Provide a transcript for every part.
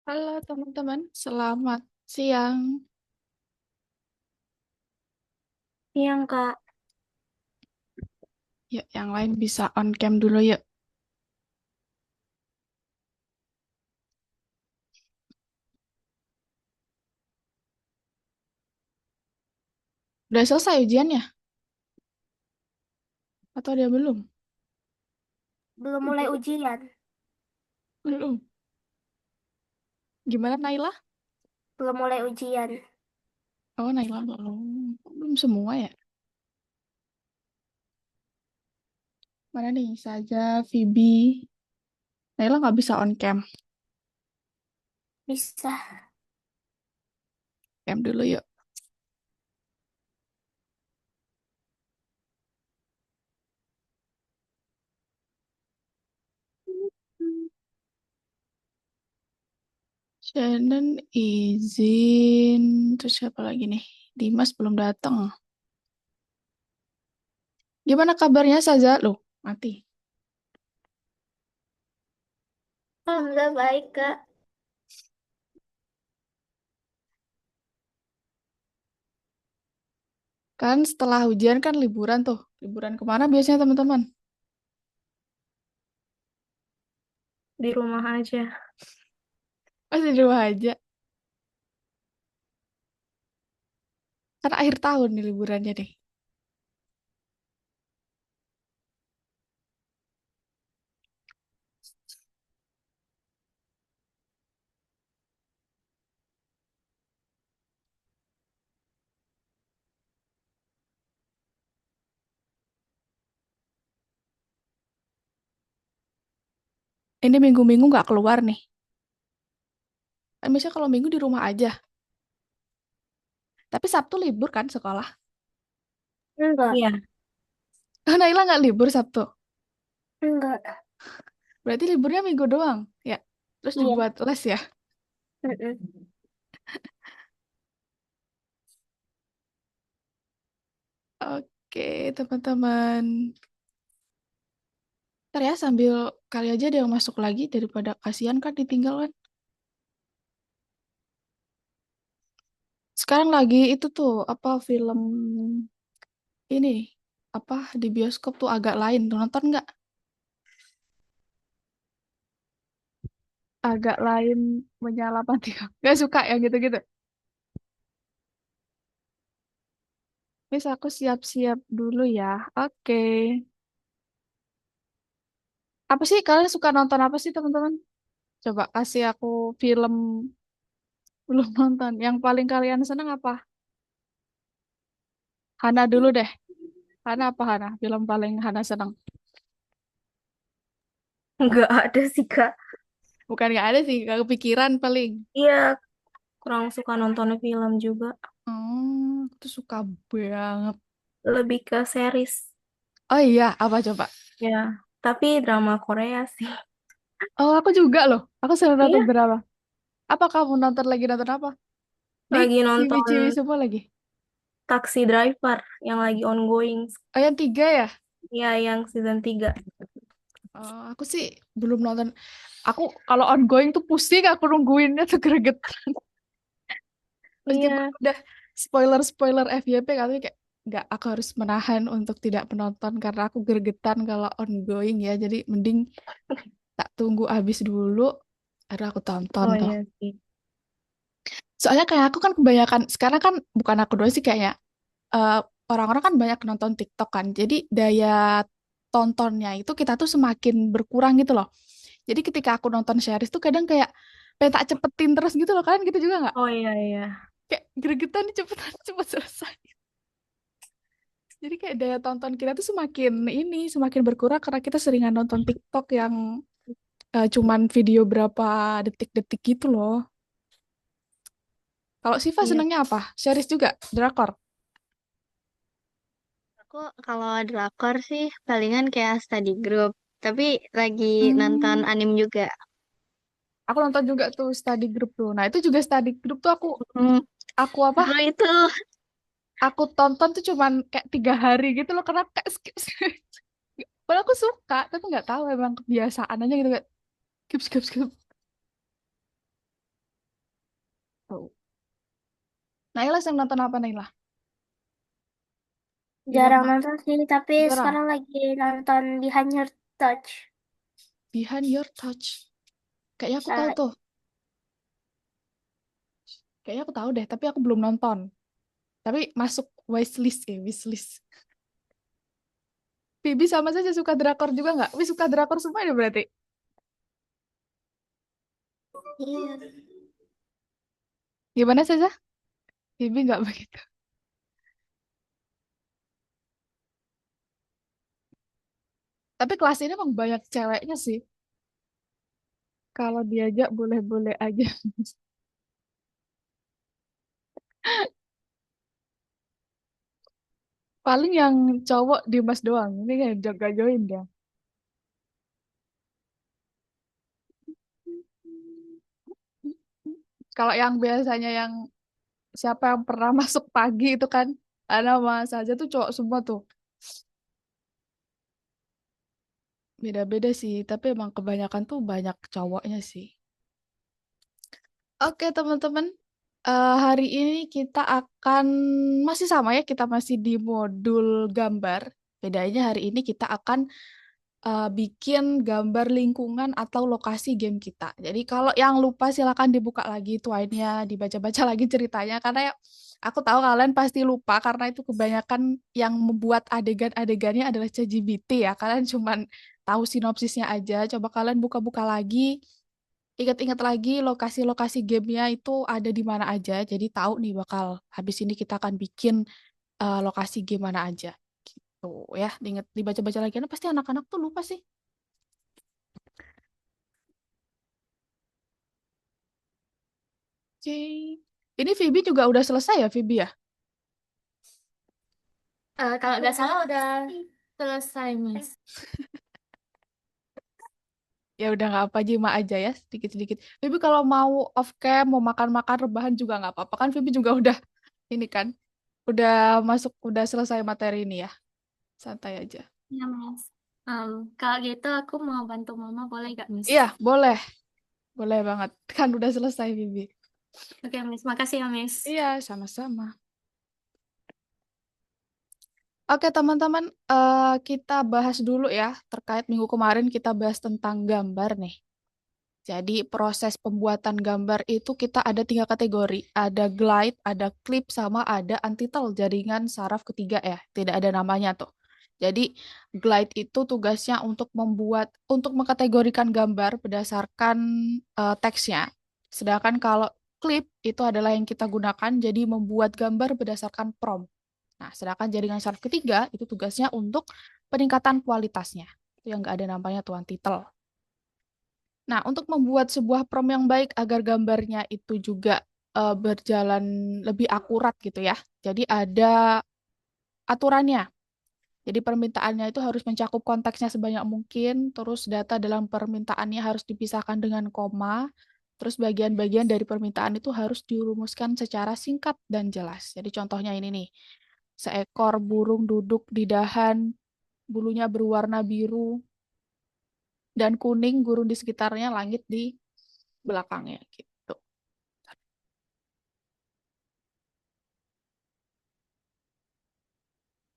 Halo teman-teman, selamat siang. Yang Kak, Yuk, yang lain bisa on cam dulu yuk. Udah selesai ujiannya? Atau dia belum? belum mulai ujian, Belum. Gimana Naila? belum mulai ujian. Oh, Naila belum. Belum semua ya? Mana nih? Saja, Vibi. Naila nggak bisa on cam. Bisa. Cam dulu yuk. Shannon izin. Terus siapa lagi nih? Dimas belum datang. Gimana kabarnya Saza? Loh, mati. Alhamdulillah baik, Kak. Kan setelah ujian kan liburan tuh. Liburan kemana biasanya teman-teman? Di rumah aja. Masih di rumah aja. Kan akhir tahun nih liburannya deh. Ini minggu-minggu nggak keluar nih. Kan biasanya kalau minggu di rumah aja. Tapi Sabtu libur kan sekolah. Enggak, Iya. Naila nggak libur Sabtu. enggak. Berarti liburnya minggu doang. Ya. Terus Iya. dibuat les ya. Mm-mm. Oke, teman-teman. Ntar ya sambil kali aja ada yang masuk lagi daripada kasihan kan ditinggal kan. Sekarang lagi itu tuh apa film ini apa di bioskop tuh agak lain. Tuh, nonton nggak? Agak lain menyala mati. Gak suka yang gitu-gitu. Miss aku siap-siap dulu ya. Oke. Apa sih kalian suka nonton apa sih teman-teman? Coba kasih aku film belum nonton. Yang paling kalian seneng apa? Hana dulu deh. Hana apa Hana? Film paling Hana seneng. Enggak ada sih, Kak. Bukan nggak ada sih, gak kepikiran paling. Iya, kurang suka nonton film juga. Aku tuh suka banget. Lebih ke series. Oh iya, apa coba? Ya, tapi drama Korea sih. Oh aku juga loh. Aku sering nonton Iya, drama. Apa kamu nonton lagi nonton apa? Nih, lagi nonton ciwi-ciwi semua lagi. Taxi Driver yang lagi ongoing. Oh yang tiga ya? Ya, yang season 3. Oh, aku sih belum nonton. Aku kalau ongoing tuh pusing, aku nungguinnya tuh greget. Meskipun Iya. udah spoiler-spoiler FYP katanya kayak nggak, aku harus menahan untuk tidak menonton karena aku gregetan kalau ongoing ya. Jadi mending tak tunggu habis dulu, ada aku tonton Oh tuh. iya sih. Soalnya kayak aku kan kebanyakan sekarang kan bukan aku doang sih kayaknya eh, orang-orang kan banyak nonton TikTok kan. Jadi daya tontonnya itu kita tuh semakin berkurang gitu loh. Jadi ketika aku nonton series tuh kadang kayak pengen tak cepetin terus gitu loh, kalian gitu juga nggak? Oh iya iya. Kayak gregetan nih cepetan cepet selesai. Jadi kayak daya tonton kita tuh semakin ini, semakin berkurang karena kita seringan nonton TikTok yang cuman video berapa detik-detik gitu loh. Kalau Siva Iya. senengnya apa? Series juga? Drakor? Aku kalau drakor sih palingan kayak study group, tapi lagi nonton Hmm, anim juga. aku nonton juga tuh study group tuh. Nah itu juga study group tuh Hmm, aku apa? seru itu. Aku tonton tuh cuman kayak 3 hari gitu loh karena kayak skip skip. Padahal aku suka, tapi nggak tahu emang kebiasaan aja gitu kayak skip skip skip. Nailah yang nonton apa Nailah? Film Jarang nonton sih, tapi jarang. sekarang lagi nonton Behind Your Touch. Behind Your Touch. Kayaknya aku tahu Eh, tuh. Kayaknya aku tahu deh, tapi aku belum nonton. Tapi masuk wishlist ya, wishlist. Bibi sama saja suka drakor juga nggak? Wih, suka drakor semua ya berarti. iya. Gimana saja? Bibi nggak begitu. Tapi kelas ini emang banyak ceweknya sih. Kalau diajak boleh-boleh aja. Paling yang cowok Dimas doang. Ini kan jaga join dia. Kalau yang biasanya yang siapa yang pernah masuk pagi itu kan, Ana Mas saja tuh cowok semua tuh. Beda-beda sih, tapi emang kebanyakan tuh banyak cowoknya sih. Oke teman-teman, hari ini kita akan masih sama ya, kita masih di modul gambar. Bedanya hari ini kita akan bikin gambar lingkungan atau lokasi game kita. Jadi kalau yang lupa silakan dibuka lagi tuanya, dibaca-baca lagi ceritanya karena ya, aku tahu kalian pasti lupa karena itu kebanyakan yang membuat adegan-adegannya adalah ChatGPT ya. Kalian cuman tahu sinopsisnya aja. Coba kalian buka-buka lagi, ingat-ingat lagi lokasi-lokasi gamenya itu ada di mana aja. Jadi tahu nih bakal habis ini kita akan bikin lokasi game mana aja. Tuh ya, diingat dibaca-baca lagi karena pasti anak-anak tuh lupa sih. Oke. Ini Vibi juga udah selesai ya, Vibi ya? Kalau nggak salah udah selesai, Mas. Ya udah nggak apa Jima aja ya, sedikit-sedikit. Vibi kalau mau off cam, mau makan-makan rebahan juga nggak apa-apa kan? Vibi juga udah ini kan, udah masuk, udah selesai materi ini ya. Santai aja. Ya, Mas. Kalau gitu aku mau bantu Mama, boleh gak, Miss? Iya, boleh. Boleh banget. Kan udah selesai, Vibi. Oke, Miss. Makasih ya, Miss. Iya, sama-sama. Oke, teman-teman, kita bahas dulu ya. Terkait minggu kemarin kita bahas tentang gambar nih. Jadi proses pembuatan gambar itu kita ada 3 kategori. Ada glide, ada clip, sama ada untitled, jaringan saraf ketiga ya. Tidak ada namanya tuh. Jadi glide itu tugasnya untuk untuk mengkategorikan gambar berdasarkan teksnya. Sedangkan kalau clip itu adalah yang kita gunakan jadi membuat gambar berdasarkan prompt. Nah, sedangkan jaringan saraf ketiga itu tugasnya untuk peningkatan kualitasnya. Itu yang nggak ada namanya tuh untitled. Nah, untuk membuat sebuah prompt yang baik agar gambarnya itu juga berjalan lebih akurat gitu ya. Jadi ada aturannya. Jadi permintaannya itu harus mencakup konteksnya sebanyak mungkin, terus data dalam permintaannya harus dipisahkan dengan koma, terus bagian-bagian dari permintaan itu harus dirumuskan secara singkat dan jelas. Jadi contohnya ini nih, seekor burung duduk di dahan, bulunya berwarna biru dan kuning, gurun di sekitarnya, langit di belakangnya gitu.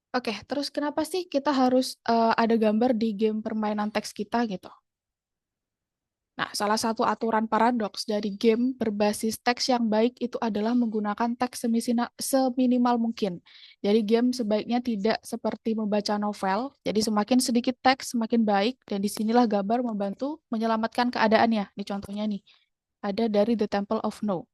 Oke, terus kenapa sih kita harus ada gambar di game permainan teks kita gitu? Nah, salah satu aturan paradoks dari game berbasis teks yang baik itu adalah menggunakan teks seminimal mungkin. Jadi game sebaiknya tidak seperti membaca novel, jadi semakin sedikit teks semakin baik, dan disinilah gambar membantu menyelamatkan keadaannya. Ini contohnya nih, ada dari The Temple of No.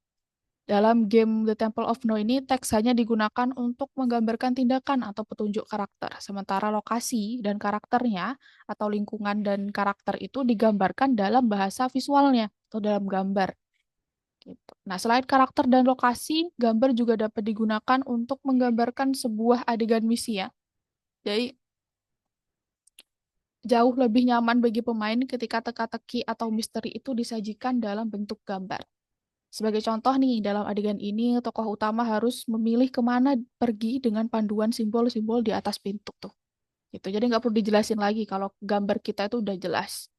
Dalam game The Temple of No ini, teks hanya digunakan untuk menggambarkan tindakan atau petunjuk karakter, sementara lokasi dan karakternya atau lingkungan dan karakter itu digambarkan dalam bahasa visualnya atau dalam gambar. Gitu. Nah, selain karakter dan lokasi, gambar juga dapat digunakan untuk menggambarkan sebuah adegan misi ya. Jadi, jauh lebih nyaman bagi pemain ketika teka-teki atau misteri itu disajikan dalam bentuk gambar. Sebagai contoh nih, dalam adegan ini tokoh utama harus memilih kemana pergi dengan panduan simbol-simbol di atas pintu tuh. Gitu. Jadi nggak perlu dijelasin lagi kalau gambar kita itu udah jelas.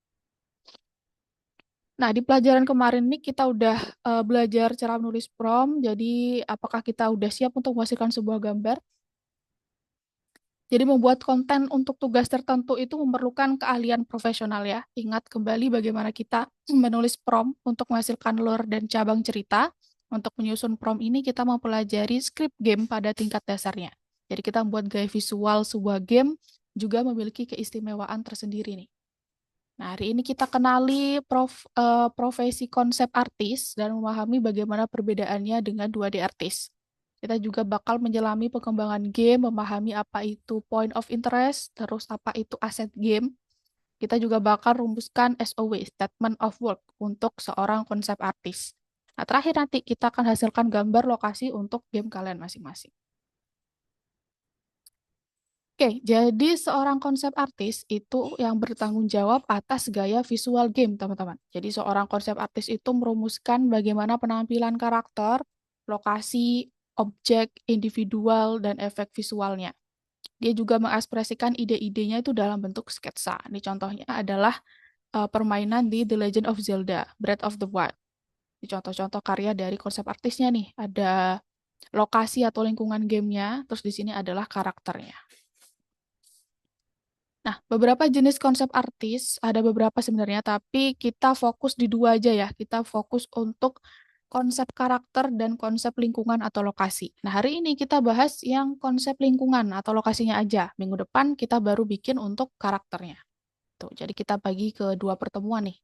Nah, di pelajaran kemarin nih kita udah belajar cara menulis prompt. Jadi, apakah kita udah siap untuk menghasilkan sebuah gambar? Jadi, membuat konten untuk tugas tertentu itu memerlukan keahlian profesional ya. Ingat kembali bagaimana kita menulis prompt untuk menghasilkan lore dan cabang cerita. Untuk menyusun prompt ini kita mempelajari script game pada tingkat dasarnya. Jadi, kita membuat gaya visual sebuah game juga memiliki keistimewaan tersendiri nih. Nah, hari ini kita kenali profesi konsep artis dan memahami bagaimana perbedaannya dengan 2D artis. Kita juga bakal menyelami pengembangan game, memahami apa itu point of interest, terus apa itu aset game. Kita juga bakal rumuskan SOW, Statement of Work, untuk seorang konsep artis. Nah, terakhir nanti kita akan hasilkan gambar lokasi untuk game kalian masing-masing. Oke, jadi seorang konsep artis itu yang bertanggung jawab atas gaya visual game, teman-teman. Jadi seorang konsep artis itu merumuskan bagaimana penampilan karakter, lokasi, objek, individual, dan efek visualnya. Dia juga mengekspresikan ide-idenya itu dalam bentuk sketsa. Ini contohnya adalah permainan di The Legend of Zelda, Breath of the Wild. Ini contoh-contoh karya dari konsep artisnya nih. Ada lokasi atau lingkungan gamenya, terus di sini adalah karakternya. Nah, beberapa jenis konsep artis, ada beberapa sebenarnya, tapi kita fokus di dua aja ya. Kita fokus untuk konsep karakter dan konsep lingkungan atau lokasi. Nah, hari ini kita bahas yang konsep lingkungan atau lokasinya aja. Minggu depan kita baru bikin untuk karakternya. Tuh, jadi kita bagi ke dua pertemuan nih.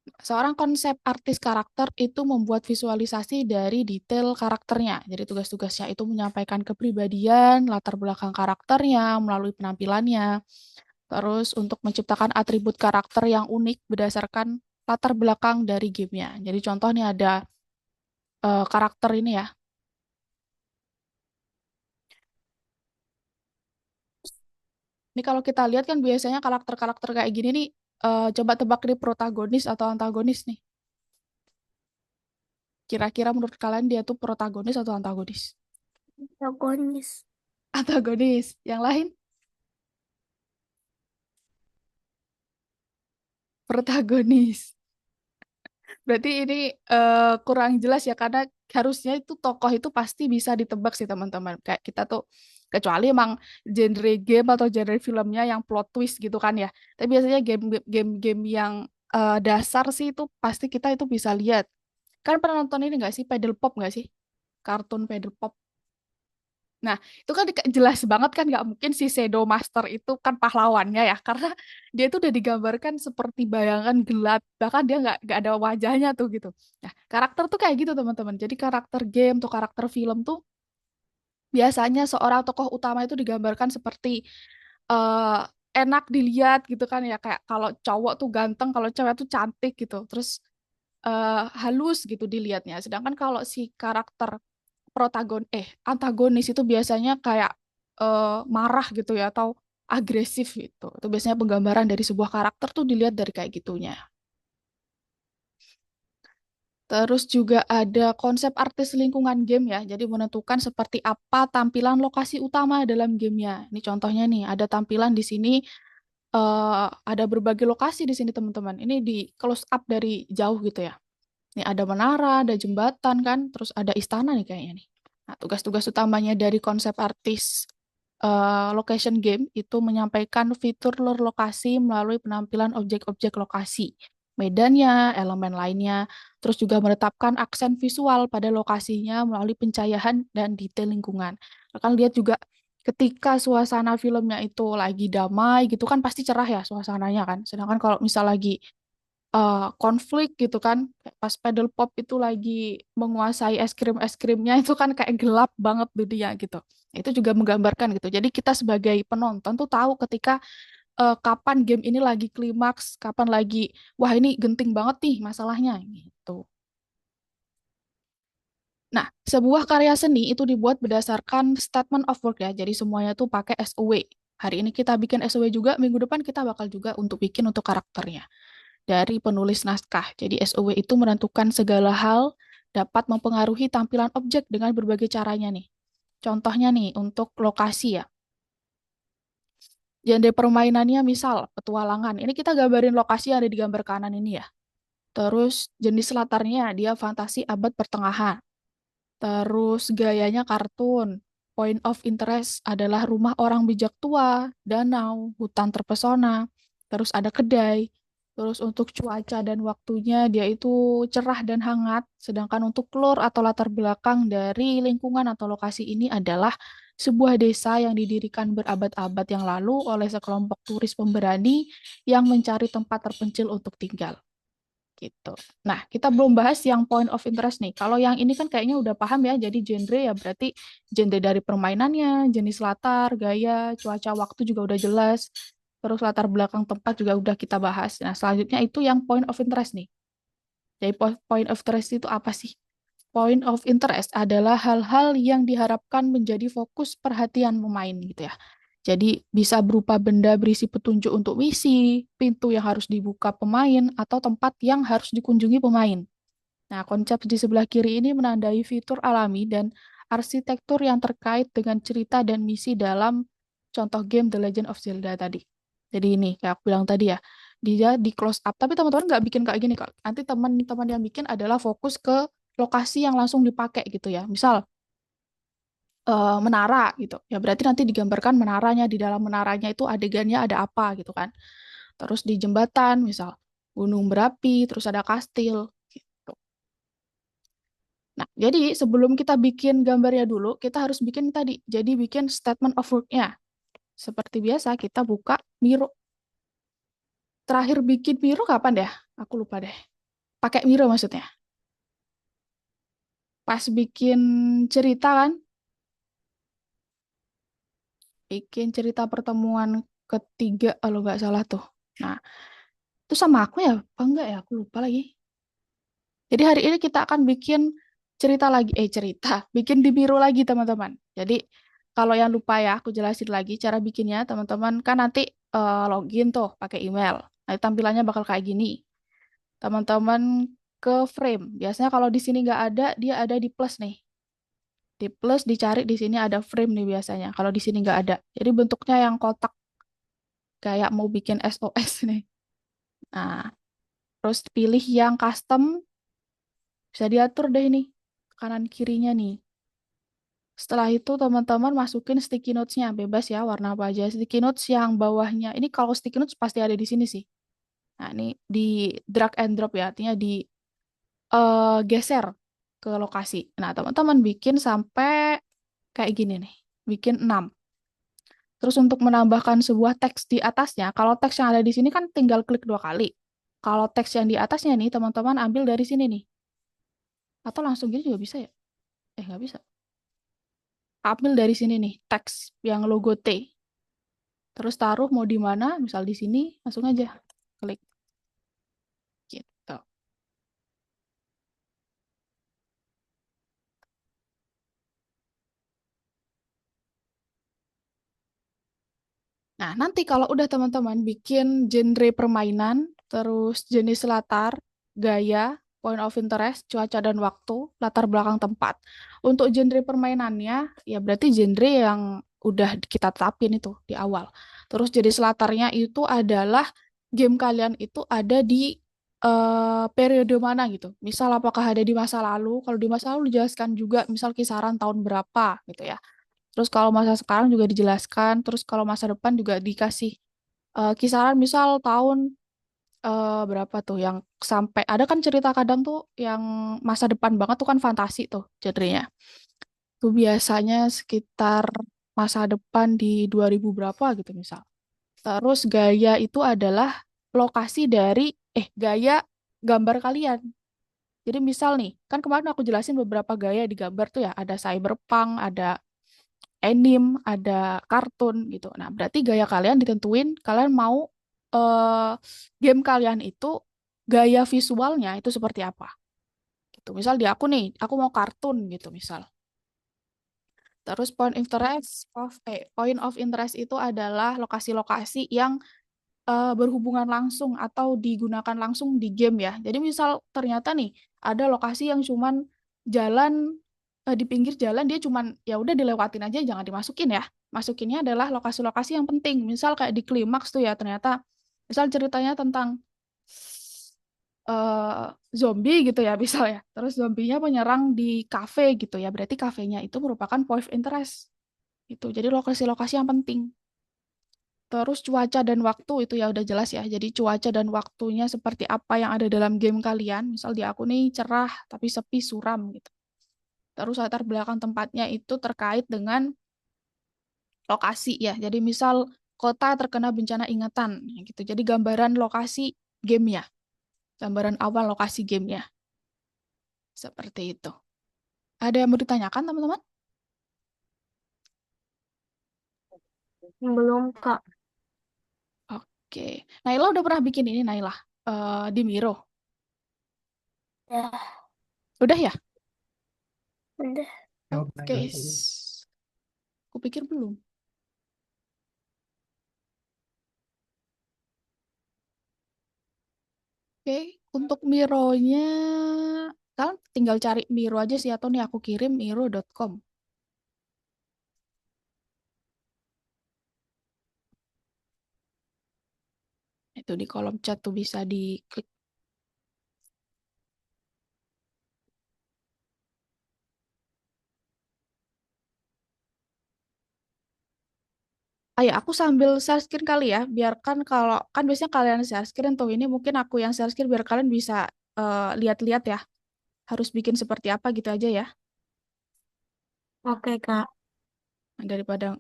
Seorang konsep artis karakter itu membuat visualisasi dari detail karakternya. Jadi tugas-tugasnya itu menyampaikan kepribadian, latar belakang karakternya melalui penampilannya. Terus untuk menciptakan atribut karakter yang unik berdasarkan latar belakang dari gamenya. Jadi contohnya ada karakter ini ya. Ini kalau kita lihat kan biasanya karakter-karakter kayak gini nih, coba tebak nih protagonis atau antagonis nih. Kira-kira menurut kalian dia tuh protagonis atau antagonis? Protagonis. Antagonis. Yang lain? Protagonis. Berarti ini kurang jelas ya karena harusnya itu tokoh itu pasti bisa ditebak sih teman-teman. Kayak kita tuh kecuali emang genre game atau genre filmnya yang plot twist gitu kan ya. Tapi biasanya game-game yang dasar sih itu pasti kita itu bisa lihat. Kan pernah nonton ini nggak sih Paddle Pop nggak sih? Kartun Paddle Pop. Nah, itu kan jelas banget kan nggak mungkin si Shadow Master itu kan pahlawannya ya, karena dia itu udah digambarkan seperti bayangan gelap, bahkan dia nggak ada wajahnya tuh gitu. Nah, karakter tuh kayak gitu teman-teman. Jadi karakter game tuh karakter film tuh biasanya seorang tokoh utama itu digambarkan seperti eh, enak dilihat gitu kan ya, kayak kalau cowok tuh ganteng, kalau cewek tuh cantik gitu. Terus halus gitu dilihatnya. Sedangkan kalau si karakter antagonis itu biasanya kayak marah gitu ya atau agresif gitu. Itu biasanya penggambaran dari sebuah karakter tuh dilihat dari kayak gitunya. Terus juga ada konsep artis lingkungan game ya. Jadi menentukan seperti apa tampilan lokasi utama dalam gamenya. Ini contohnya nih, ada tampilan di sini ada berbagai lokasi di sini teman-teman. Ini di close up dari jauh gitu ya. Nih ada menara, ada jembatan kan, terus ada istana nih kayaknya nih. Nah, tugas-tugas utamanya dari konsep artis location game itu menyampaikan fitur lore lokasi melalui penampilan objek-objek lokasi, medannya, elemen lainnya, terus juga menetapkan aksen visual pada lokasinya melalui pencahayaan dan detail lingkungan. Akan lihat juga ketika suasana filmnya itu lagi damai gitu kan pasti cerah ya suasananya kan. Sedangkan kalau misal lagi konflik gitu kan. Kayak pas Paddle Pop itu lagi menguasai es krimnya itu kan kayak gelap banget dunia gitu. Itu juga menggambarkan gitu. Jadi kita sebagai penonton tuh tahu ketika kapan game ini lagi klimaks, kapan lagi wah ini genting banget nih masalahnya gitu. Nah, sebuah karya seni itu dibuat berdasarkan statement of work ya. Jadi semuanya tuh pakai SOW. Hari ini kita bikin SOW juga, minggu depan kita bakal juga untuk bikin untuk karakternya dari penulis naskah. Jadi SOW itu menentukan segala hal dapat mempengaruhi tampilan objek dengan berbagai caranya nih. Contohnya nih untuk lokasi ya. Genre permainannya misal petualangan. Ini kita gambarin lokasi yang ada di gambar kanan ini ya. Terus jenis latarnya dia fantasi abad pertengahan. Terus gayanya kartun. Point of interest adalah rumah orang bijak tua, danau, hutan terpesona. Terus ada kedai. Terus untuk cuaca dan waktunya dia itu cerah dan hangat. Sedangkan untuk lore atau latar belakang dari lingkungan atau lokasi ini adalah sebuah desa yang didirikan berabad-abad yang lalu oleh sekelompok turis pemberani yang mencari tempat terpencil untuk tinggal gitu. Nah, kita belum bahas yang point of interest nih. Kalau yang ini kan kayaknya udah paham ya, jadi genre ya berarti genre dari permainannya, jenis latar, gaya, cuaca, waktu juga udah jelas. Terus latar belakang tempat juga udah kita bahas. Nah, selanjutnya itu yang point of interest nih. Jadi point of interest itu apa sih? Point of interest adalah hal-hal yang diharapkan menjadi fokus perhatian pemain gitu ya. Jadi bisa berupa benda berisi petunjuk untuk misi, pintu yang harus dibuka pemain, atau tempat yang harus dikunjungi pemain. Nah, konsep di sebelah kiri ini menandai fitur alami dan arsitektur yang terkait dengan cerita dan misi dalam contoh game The Legend of Zelda tadi. Jadi ini, kayak aku bilang tadi ya, dia di close up. Tapi teman-teman nggak bikin kayak gini kok. Nanti teman-teman yang bikin adalah fokus ke lokasi yang langsung dipakai gitu ya. Misal, menara gitu. Ya berarti nanti digambarkan menaranya, di dalam menaranya itu adegannya ada apa gitu kan. Terus di jembatan, misal gunung berapi, terus ada kastil gitu. Nah, jadi sebelum kita bikin gambarnya dulu, kita harus bikin tadi. Jadi bikin statement of work-nya. Seperti biasa, kita buka Miro. Terakhir bikin Miro kapan deh? Aku lupa deh. Pakai Miro maksudnya. Pas bikin cerita kan, bikin cerita pertemuan ketiga, kalau nggak salah tuh. Nah, itu sama aku ya? Apa enggak ya? Aku lupa lagi. Jadi hari ini kita akan bikin cerita lagi, bikin di Miro lagi teman-teman. Jadi kalau yang lupa ya, aku jelasin lagi cara bikinnya teman-teman. Kan nanti login tuh pakai email. Nanti tampilannya bakal kayak gini. Teman-teman ke frame. Biasanya kalau di sini nggak ada, dia ada di plus nih. Di plus dicari di sini ada frame nih biasanya. Kalau di sini nggak ada. Jadi bentuknya yang kotak kayak mau bikin SOS nih. Nah, terus pilih yang custom. Bisa diatur deh ini kanan kirinya nih. Setelah itu teman-teman masukin sticky notes-nya bebas ya warna apa aja. Sticky notes yang bawahnya ini kalau sticky notes pasti ada di sini sih. Nah ini di drag and drop ya artinya di geser ke lokasi. Nah teman-teman bikin sampai kayak gini nih. Bikin 6. Terus untuk menambahkan sebuah teks di atasnya, kalau teks yang ada di sini kan tinggal klik 2 kali. Kalau teks yang di atasnya nih teman-teman ambil dari sini nih. Atau langsung gini juga bisa ya? Nggak bisa. Ambil dari sini nih, teks yang logo T. Terus taruh mau di mana, misal di sini, langsung aja klik gitu. Nah, nanti kalau udah teman-teman bikin genre permainan, terus jenis latar, gaya, point of interest, cuaca dan waktu, latar belakang tempat. Untuk genre permainannya, ya berarti genre yang udah kita tetapin itu di awal. Terus jenis latarnya itu adalah game kalian itu ada di periode mana gitu. Misal apakah ada di masa lalu, kalau di masa lalu dijelaskan juga misal kisaran tahun berapa gitu ya. Terus kalau masa sekarang juga dijelaskan, terus kalau masa depan juga dikasih kisaran misal tahun berapa tuh yang sampai ada kan cerita kadang tuh yang masa depan banget tuh kan fantasi tuh genrenya. Tuh biasanya sekitar masa depan di 2000 berapa gitu misal. Terus gaya itu adalah lokasi dari gaya gambar kalian. Jadi misal nih, kan kemarin aku jelasin beberapa gaya di gambar tuh ya, ada cyberpunk, ada anime, ada kartun gitu. Nah, berarti gaya kalian ditentuin kalian mau eh, game kalian itu gaya visualnya itu seperti apa. Gitu. Misal di aku nih, aku mau kartun gitu misal. Terus point of interest itu adalah lokasi-lokasi yang berhubungan langsung atau digunakan langsung di game ya. Jadi misal ternyata nih ada lokasi yang cuman jalan di pinggir jalan dia cuman ya udah dilewatin aja jangan dimasukin ya. Masukinnya adalah lokasi-lokasi yang penting. Misal kayak di klimaks tuh ya ternyata misal ceritanya tentang eh, zombie gitu ya misal ya. Terus zombinya menyerang di kafe gitu ya. Berarti kafenya itu merupakan point of interest gitu. Jadi lokasi-lokasi yang penting. Terus cuaca dan waktu itu ya udah jelas ya. Jadi cuaca dan waktunya seperti apa yang ada dalam game kalian. Misal di aku nih cerah tapi sepi suram gitu. Terus latar belakang tempatnya itu terkait dengan lokasi ya. Jadi misal kota terkena bencana ingatan gitu. Jadi gambaran lokasi gamenya, gambaran awal lokasi gamenya seperti itu. Ada yang mau ditanyakan teman-teman? Belum, Kak. Oke. Naila udah pernah bikin ini Naila. Di Miro. Ya, Udah ya? udah. Oke. Aku pikir belum. Oke. Untuk Mironya, kalian tinggal cari Miro aja sih atau nih aku kirim miro.com. Itu di kolom chat tuh bisa diklik. Ah ya, aku sambil share screen kali ya. Biarkan kalau kan biasanya kalian share screen tuh ini mungkin aku yang share screen biar kalian bisa lihat-lihat ya. Harus bikin seperti apa gitu aja ya. Oke, Kak. Daripada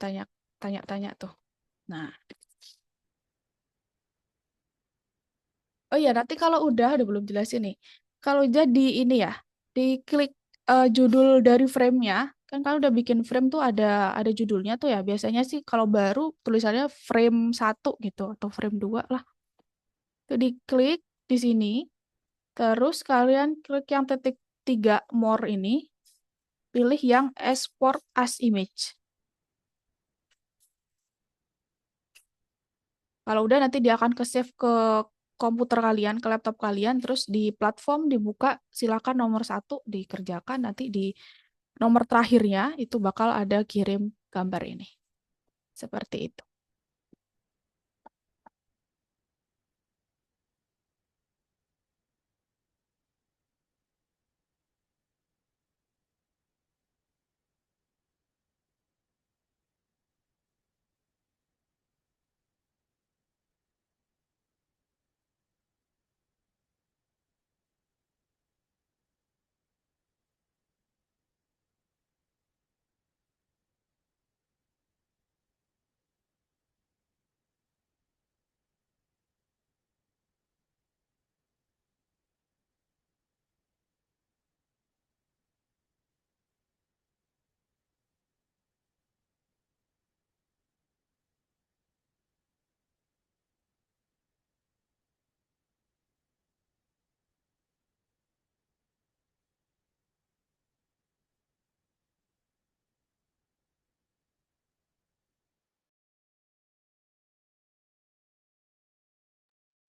tanya tanya-tanya tuh. Nah, oh iya nanti kalau udah belum jelas ini. Kalau jadi ini ya, diklik judul dari frame-nya. Kan kalau udah bikin frame tuh ada judulnya tuh ya. Biasanya sih kalau baru tulisannya frame 1 gitu atau frame 2 lah. Itu diklik di sini. Terus kalian klik yang titik 3 more ini, pilih yang export as image. Kalau udah nanti dia akan ke save ke komputer kalian, ke laptop kalian, terus di platform dibuka, silakan nomor 1 dikerjakan, nanti di nomor terakhirnya itu bakal ada kirim gambar ini. Seperti itu.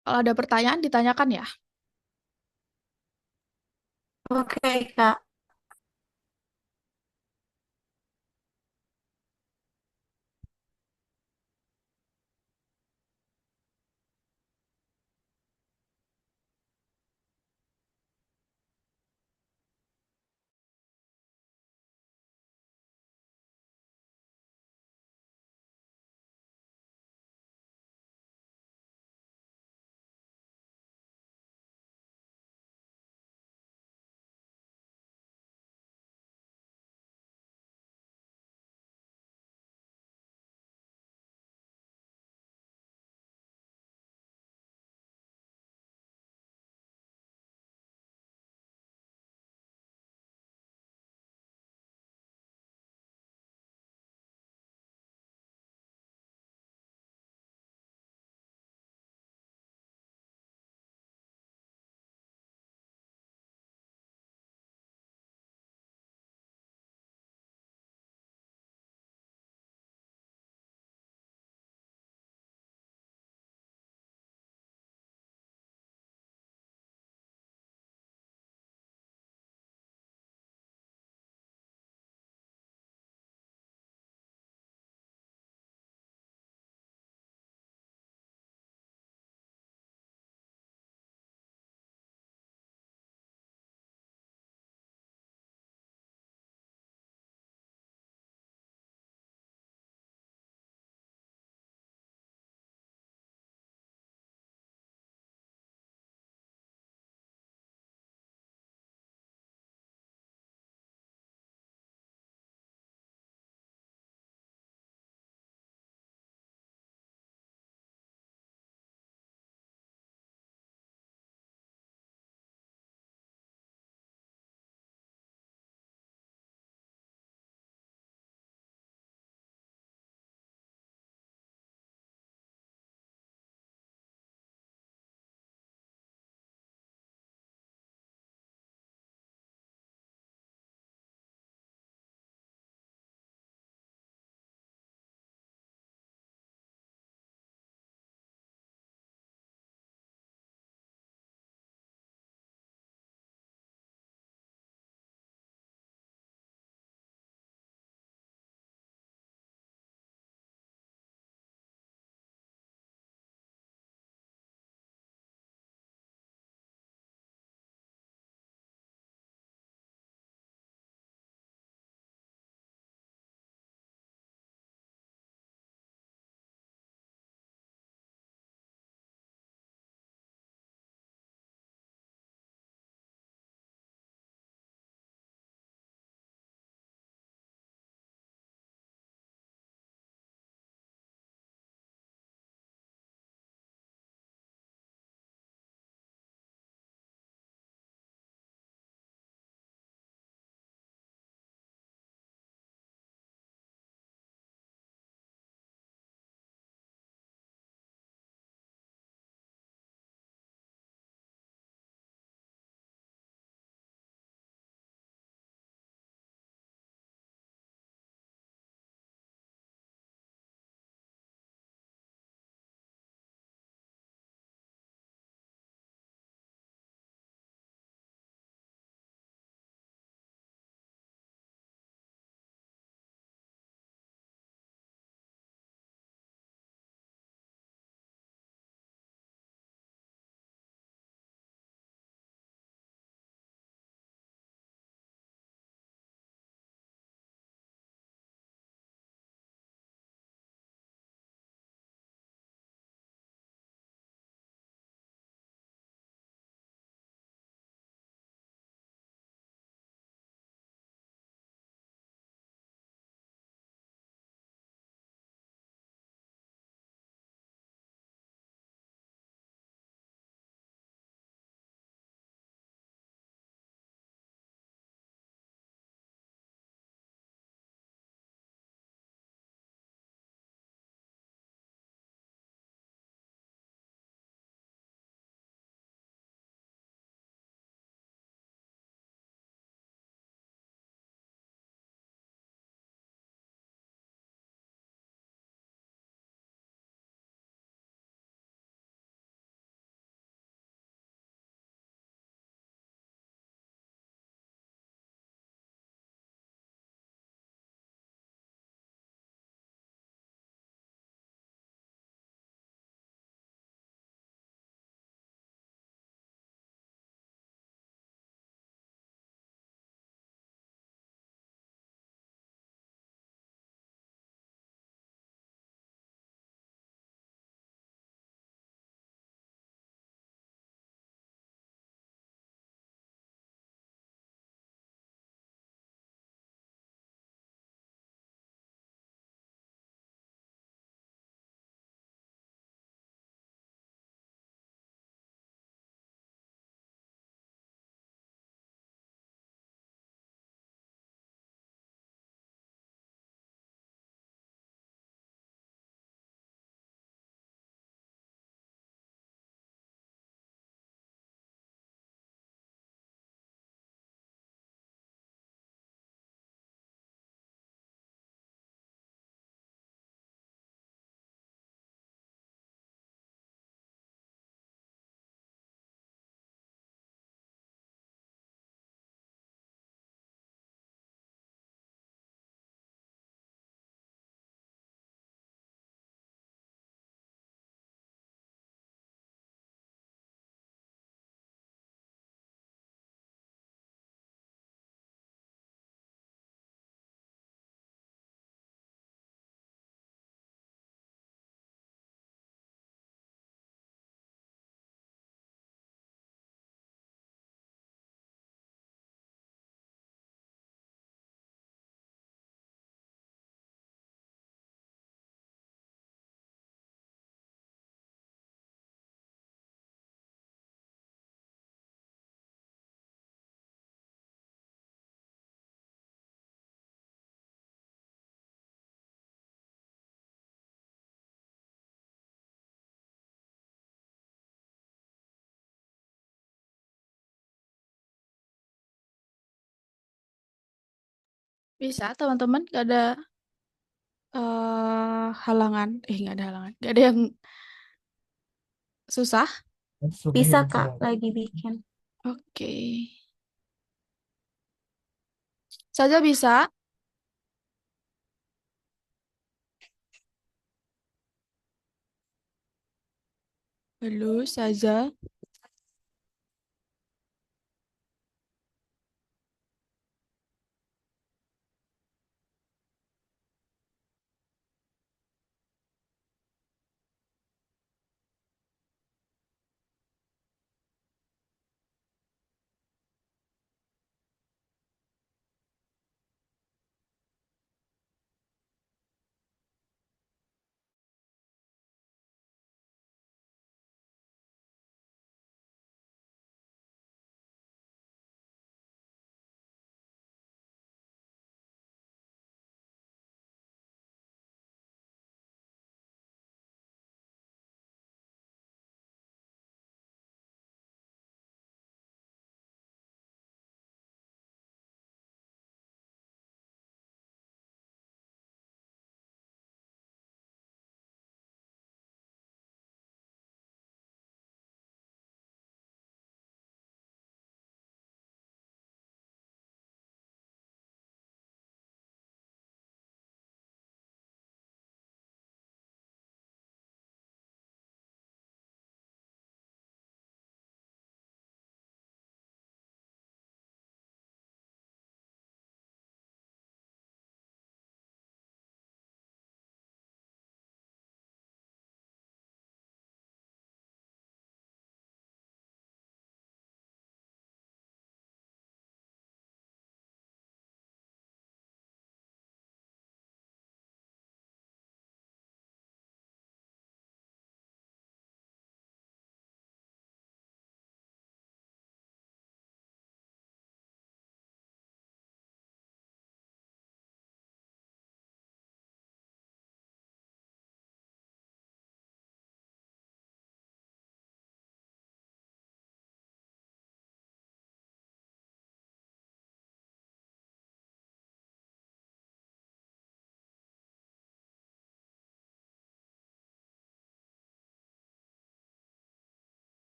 Kalau ada pertanyaan, ditanyakan ya. Oke, Kak. Bisa, teman-teman. Gak ada halangan. Nggak ada halangan. Gak ada yang susah. Bisa Kak, lagi bikin. Oke. Saja bisa. Halo, Saza.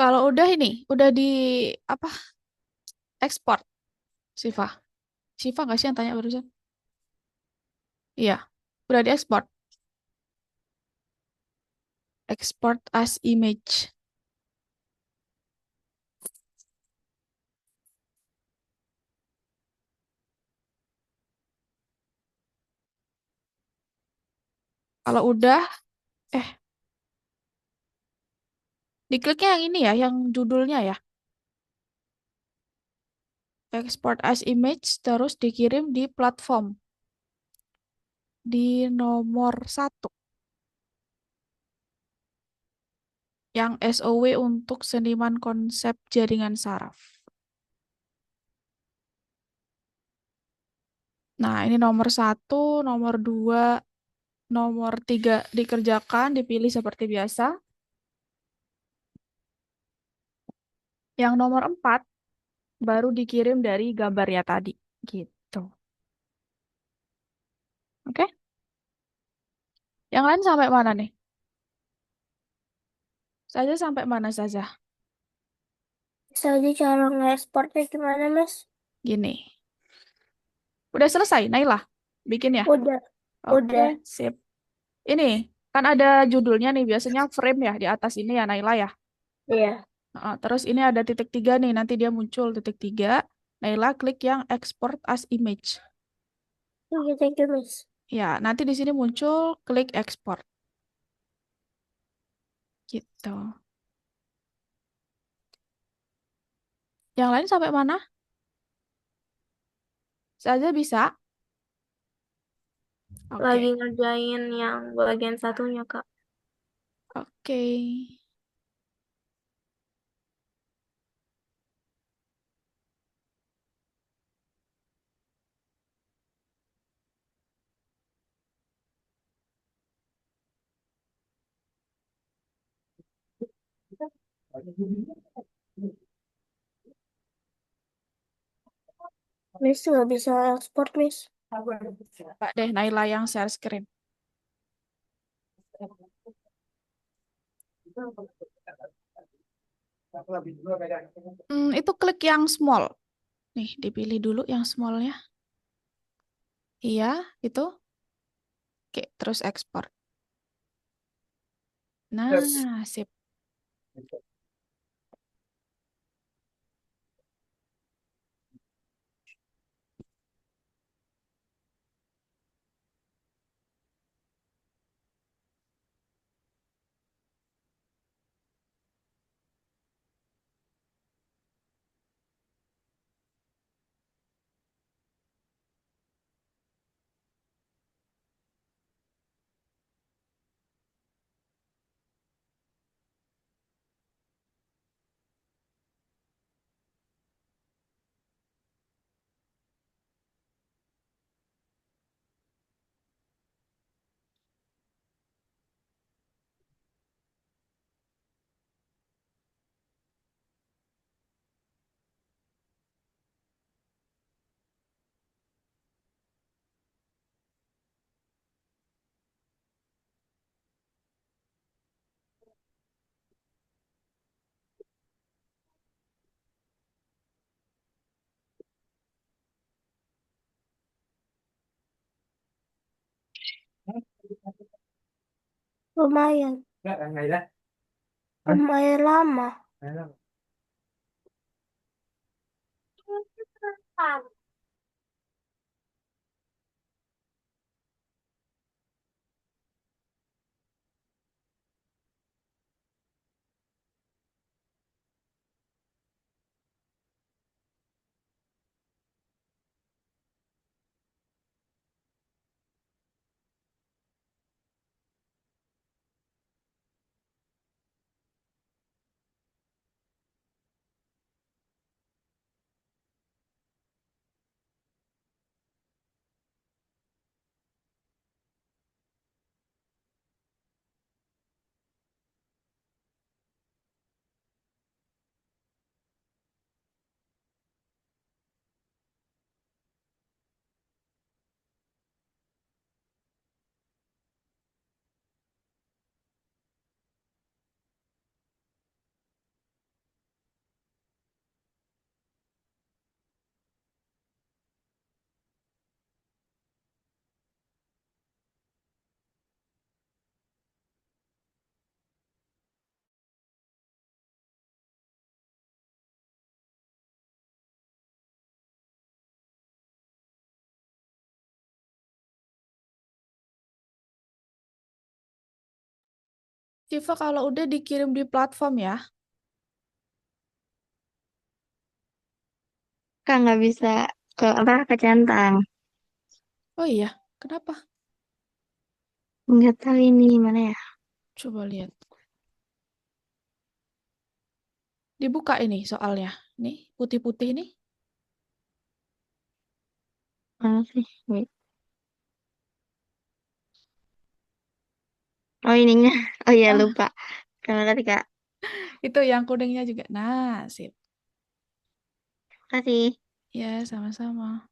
Kalau udah ini, udah di apa? Ekspor, Siva. Siva nggak sih yang tanya barusan? Iya, udah diekspor. Export as image. Kalau udah, eh, dikliknya yang ini ya, yang judulnya ya. Export as image, terus dikirim di platform. Di nomor satu. Yang SOW untuk seniman konsep jaringan saraf. Nah, ini nomor satu, nomor dua, nomor tiga dikerjakan, dipilih seperti biasa. Yang nomor empat baru dikirim dari gambar ya tadi. Gitu. Oke? Yang lain sampai mana nih? Saja sampai mana saja? Jadi cara ngekspornya gimana, Mas? Gini. Udah selesai, Naila? Bikin ya? Udah, Oke, udah. sip. Ini, kan ada judulnya nih, biasanya frame ya di atas ini ya, Naila ya. Iya. Terus ini ada titik tiga nih, nanti dia muncul titik tiga. Naila klik yang export as image. Oke, thank you, Mas. Ya, nanti di sini muncul klik export. Gitu. Yang lain sampai mana? Saja bisa? Lagi Oke. ngerjain yang bagian satunya, Kak. Oke. Miss nggak bisa ekspor, Miss. Mbak deh, Naila yang share screen. Itu klik yang small. Nih, dipilih dulu yang smallnya. Iya, itu. Oke, terus ekspor. Nah, sip. Lumayan, lumayan lama. Siva kalau udah dikirim di platform ya. Kak nggak bisa ke apa kecentang. Oh iya, kenapa? Nggak tahu ini gimana ya. Coba lihat. Dibuka ini soalnya. Nih, putih-putih nih. Mana sih? Wait. Oh ininya. Oh iya Ah, lupa. Terima kasih Kak. itu yang kuningnya juga. Nah, sip. Terima kasih. Ya, sama-sama.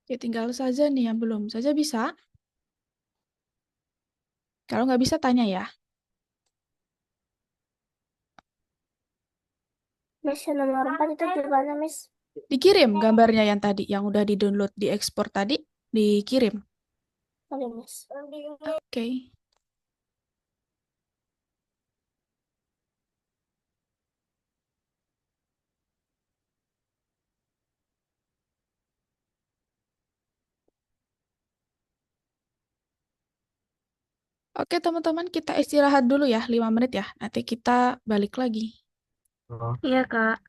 Ya, tinggal saja nih yang belum saja bisa. Kalau nggak bisa, tanya ya. Miss, yang nomor 4 itu gimana, Miss? Dikirim gambarnya yang tadi, yang udah di-download, diekspor tadi, dikirim. Oke, Miss. Oke. Oke, teman-teman, kita istirahat dulu ya, 5 menit ya. Nanti kita balik lagi. Iya, Kak.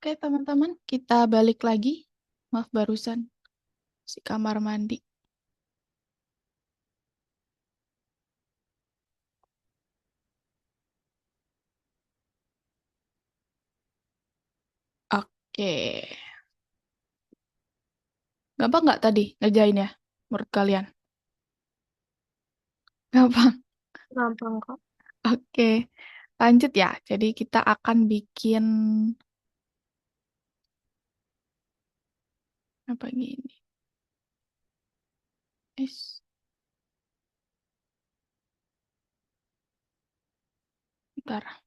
Oke, teman-teman, kita balik lagi. Maaf barusan si kamar mandi. Oke. Gampang nggak tadi ngerjainnya menurut kalian? Gampang. Gampang kok. Oke. Lanjut ya. Jadi kita akan bikin apa gini? Is, bentar.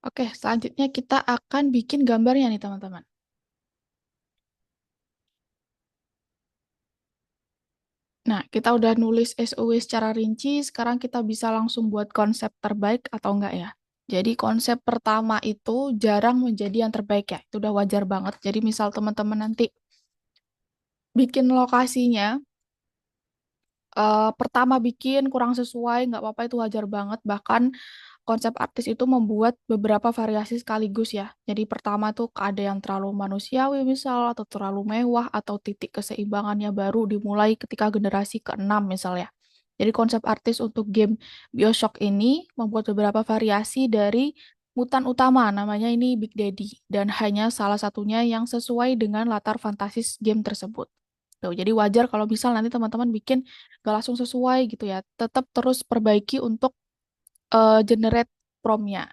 Oke, selanjutnya kita akan bikin gambarnya nih, teman-teman. Nah, kita udah nulis SOW secara rinci, sekarang kita bisa langsung buat konsep terbaik atau enggak ya. Jadi konsep pertama itu jarang menjadi yang terbaik ya, itu udah wajar banget. Jadi misal teman-teman nanti bikin lokasinya, pertama bikin kurang sesuai, nggak apa-apa itu wajar banget. Bahkan konsep artis itu membuat beberapa variasi sekaligus ya. Jadi pertama tuh ada yang terlalu manusiawi misal, atau terlalu mewah, atau titik keseimbangannya baru dimulai ketika generasi ke-6 misalnya. Jadi konsep artis untuk game BioShock ini membuat beberapa variasi dari mutan utama, namanya ini Big Daddy, dan hanya salah satunya yang sesuai dengan latar fantasis game tersebut. Tuh, jadi wajar kalau misal nanti teman-teman bikin gak langsung sesuai gitu ya. Tetap terus perbaiki untuk generate promnya.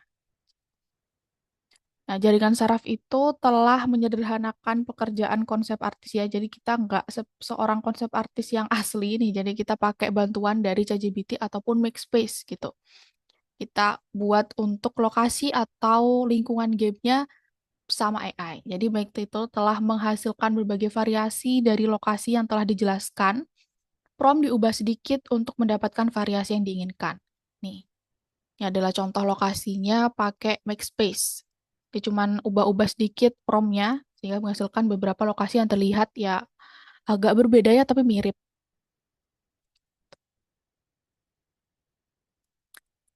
Nah, jaringan saraf itu telah menyederhanakan pekerjaan konsep artis ya. Jadi kita nggak seorang konsep artis yang asli nih. Jadi kita pakai bantuan dari ChatGPT ataupun Makespace gitu. Kita buat untuk lokasi atau lingkungan gamenya sama AI. Jadi Make itu telah menghasilkan berbagai variasi dari lokasi yang telah dijelaskan. Prompt diubah sedikit untuk mendapatkan variasi yang diinginkan. Nih, ini adalah contoh lokasinya pakai Makespace. Dia cuman ubah-ubah sedikit promnya sehingga menghasilkan beberapa lokasi yang terlihat ya agak berbeda ya tapi mirip.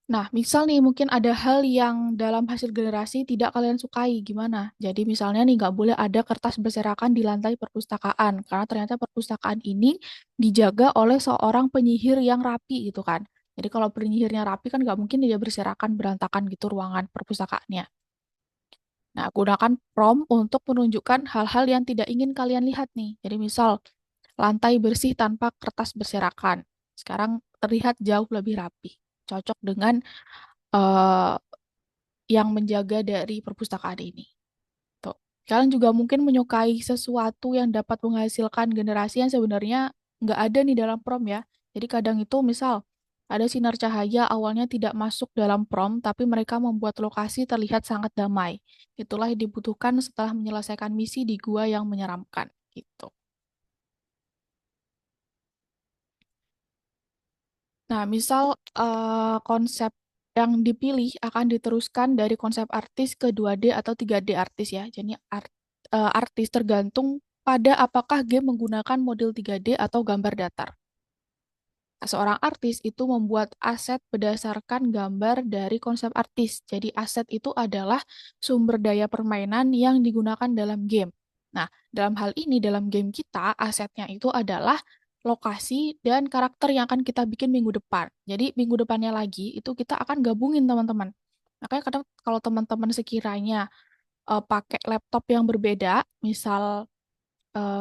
Nah, misal nih mungkin ada hal yang dalam hasil generasi tidak kalian sukai, gimana? Jadi misalnya nih nggak boleh ada kertas berserakan di lantai perpustakaan karena ternyata perpustakaan ini dijaga oleh seorang penyihir yang rapi gitu kan. Jadi kalau penyihirnya rapi kan nggak mungkin dia berserakan berantakan gitu ruangan perpustakaannya. Nah, gunakan prompt untuk menunjukkan hal-hal yang tidak ingin kalian lihat nih. Jadi misal, lantai bersih tanpa kertas berserakan. Sekarang terlihat jauh lebih rapi. Cocok dengan eh, yang menjaga dari perpustakaan ini. Tuh. Kalian juga mungkin menyukai sesuatu yang dapat menghasilkan generasi yang sebenarnya nggak ada nih dalam prompt ya. Jadi kadang itu misal ada sinar cahaya awalnya tidak masuk dalam prompt, tapi mereka membuat lokasi terlihat sangat damai. Itulah yang dibutuhkan setelah menyelesaikan misi di gua yang menyeramkan. Gitu. Nah, misal konsep yang dipilih akan diteruskan dari konsep artis ke 2D atau 3D artis ya. Jadi artis tergantung pada apakah game menggunakan model 3D atau gambar datar. Seorang artis itu membuat aset berdasarkan gambar dari konsep artis. Jadi aset itu adalah sumber daya permainan yang digunakan dalam game. Nah, dalam hal ini dalam game kita asetnya itu adalah lokasi dan karakter yang akan kita bikin minggu depan. Jadi minggu depannya lagi itu kita akan gabungin teman-teman. Makanya kadang kalau teman-teman sekiranya pakai laptop yang berbeda, misal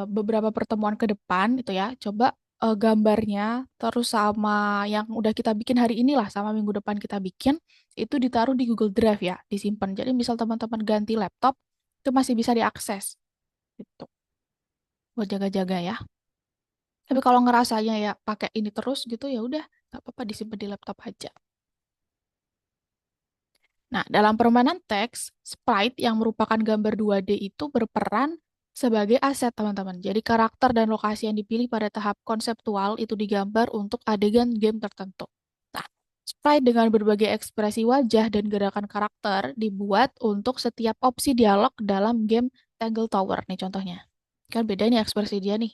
beberapa pertemuan ke depan itu ya, coba gambarnya terus sama yang udah kita bikin hari inilah sama minggu depan kita bikin itu ditaruh di Google Drive ya, disimpan. Jadi misal teman-teman ganti laptop itu masih bisa diakses gitu buat jaga-jaga ya. Tapi kalau ngerasanya ya pakai ini terus gitu ya udah nggak apa-apa disimpan di laptop aja. Nah, dalam permainan teks, sprite yang merupakan gambar 2D itu berperan sebagai aset, teman-teman. Jadi karakter dan lokasi yang dipilih pada tahap konseptual itu digambar untuk adegan game tertentu. Nah, sprite dengan berbagai ekspresi wajah dan gerakan karakter dibuat untuk setiap opsi dialog dalam game Tangle Tower nih contohnya. Kan beda nih ekspresi dia nih.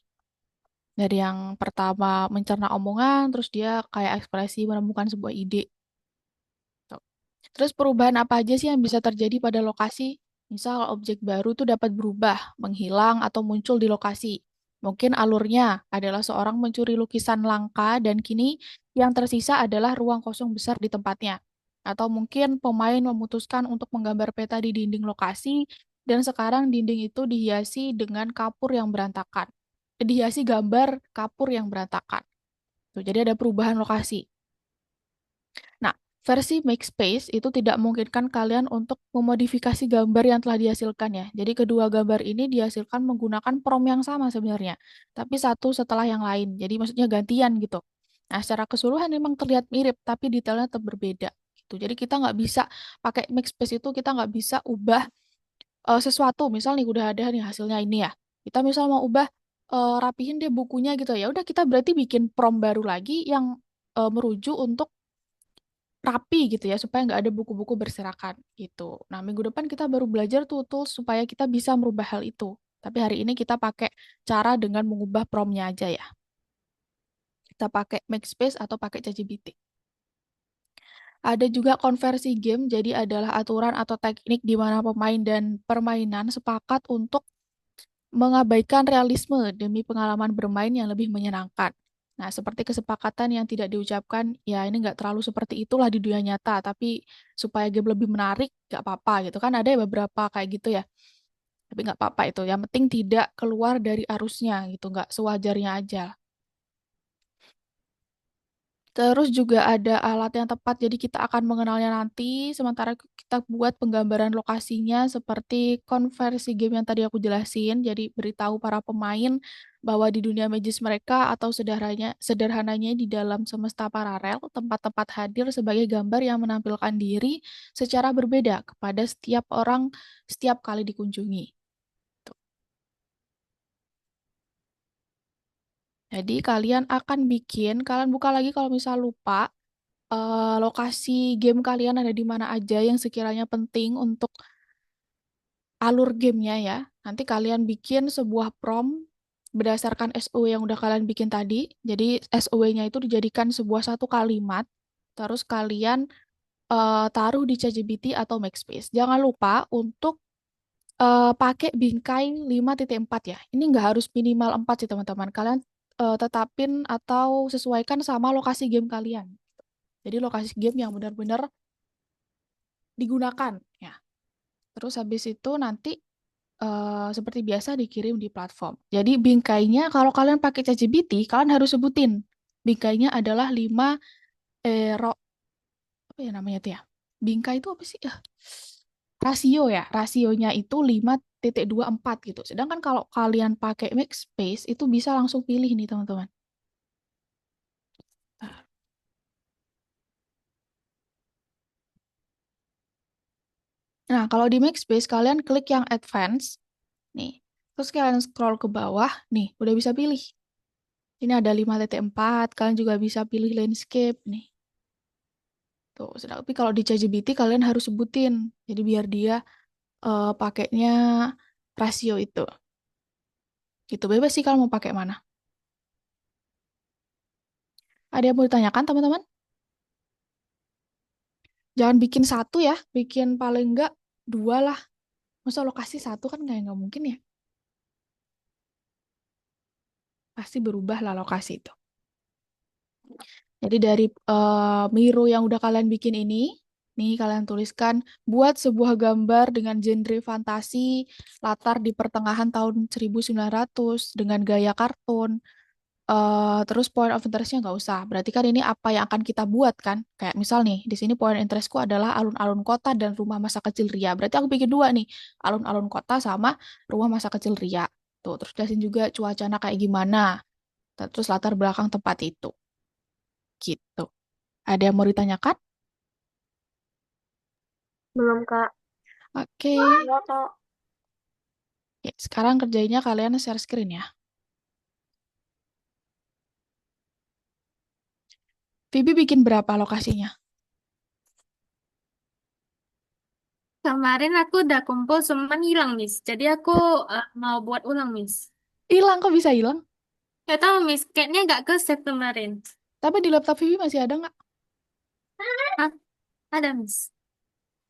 Dari yang pertama mencerna omongan, terus dia kayak ekspresi menemukan sebuah ide. Tuh. Terus perubahan apa aja sih yang bisa terjadi pada lokasi? Misal objek baru tuh dapat berubah, menghilang, atau muncul di lokasi. Mungkin alurnya adalah seorang mencuri lukisan langka dan kini yang tersisa adalah ruang kosong besar di tempatnya. Atau mungkin pemain memutuskan untuk menggambar peta di dinding lokasi dan sekarang dinding itu dihiasi dengan kapur yang berantakan. Dihiasi gambar kapur yang berantakan. Tuh, jadi ada perubahan lokasi. Nah, versi Makespace itu tidak memungkinkan kalian untuk memodifikasi gambar yang telah dihasilkan ya. Jadi kedua gambar ini dihasilkan menggunakan prompt yang sama sebenarnya, tapi satu setelah yang lain. Jadi maksudnya gantian gitu. Nah, secara keseluruhan memang terlihat mirip, tapi detailnya tetap berbeda. Gitu. Jadi kita nggak bisa pakai Makespace itu kita nggak bisa ubah sesuatu. Misal nih udah ada nih hasilnya ini ya. Kita misal mau ubah rapihin deh bukunya gitu ya. Udah kita berarti bikin prompt baru lagi yang merujuk untuk rapi gitu ya supaya nggak ada buku-buku berserakan gitu. Nah, minggu depan kita baru belajar tuh tools supaya kita bisa merubah hal itu. Tapi hari ini kita pakai cara dengan mengubah prompt-nya aja ya. Kita pakai Makespace atau pakai ChatGPT. Ada juga konversi game, jadi adalah aturan atau teknik di mana pemain dan permainan sepakat untuk mengabaikan realisme demi pengalaman bermain yang lebih menyenangkan. Nah, seperti kesepakatan yang tidak diucapkan, ya ini nggak terlalu seperti itulah di dunia nyata, tapi supaya game lebih menarik, nggak apa-apa gitu kan. Ada ya beberapa kayak gitu ya, tapi nggak apa-apa itu. Yang penting tidak keluar dari arusnya gitu, nggak sewajarnya aja. Terus juga ada alat yang tepat, jadi kita akan mengenalnya nanti, sementara kita buat penggambaran lokasinya seperti konversi game yang tadi aku jelasin. Jadi beritahu para pemain bahwa di dunia magis mereka atau sederhananya di dalam semesta paralel, tempat-tempat hadir sebagai gambar yang menampilkan diri secara berbeda kepada setiap orang setiap kali dikunjungi. Tuh. Jadi kalian buka lagi kalau misal lupa lokasi game kalian ada di mana aja yang sekiranya penting untuk alur gamenya ya. Nanti kalian bikin sebuah prompt berdasarkan SOW yang udah kalian bikin tadi. Jadi SOW-nya itu dijadikan sebuah satu kalimat, terus kalian taruh di ChatGPT atau Makespace. Jangan lupa untuk pakai bingkai 5.4 ya. Ini nggak harus minimal 4 sih teman-teman. Kalian tetapin atau sesuaikan sama lokasi game kalian. Jadi lokasi game yang benar-benar digunakan ya. Terus habis itu nanti seperti biasa dikirim di platform. Jadi bingkainya kalau kalian pakai ChatGPT, kalian harus sebutin bingkainya adalah 5 ro apa ya namanya tuh ya? Bingkai itu apa sih? Rasio ya. Rasionya itu 5.24 gitu. Sedangkan kalau kalian pakai Makespace itu bisa langsung pilih nih teman-teman. Nah, nah, kalau di Makespace kalian klik yang advance nih. Terus kalian scroll ke bawah, nih udah bisa pilih. Ini ada 5.4, kalian juga bisa pilih landscape nih. Tuh, tapi kalau di ChatGPT kalian harus sebutin. Jadi biar dia pakainya rasio itu. Gitu, bebas sih kalau mau pakai mana. Ada yang mau ditanyakan, teman-teman? Jangan bikin satu ya, bikin paling enggak dua lah. Masa lokasi satu kan nggak mungkin ya. Pasti berubah lah lokasi itu. Jadi dari Miro yang udah kalian bikin ini, nih kalian tuliskan buat sebuah gambar dengan genre fantasi, latar di pertengahan tahun 1900 dengan gaya kartun. Terus point of interestnya nggak usah. Berarti kan ini apa yang akan kita buat kan? Kayak misal nih, di sini point interestku adalah alun-alun kota dan rumah masa kecil Ria. Berarti aku bikin dua nih, alun-alun kota sama rumah masa kecil Ria. Tuh, terus jelasin juga cuacanya kayak gimana. Terus latar belakang tempat itu. Gitu. Ada yang mau ditanyakan? Belum, Kak. Oke. Enggak, Kak. Oke, sekarang kerjainnya kalian share screen ya. Vibi bikin berapa lokasinya? Kemarin aku udah kumpul cuman hilang, Miss. Jadi aku mau buat ulang, Miss. Hilang, kok bisa hilang? Gak tahu, Miss. Kayaknya nggak ke save kemarin. Tapi di laptop Vivi masih ada nggak? Hah? Ada, Miss.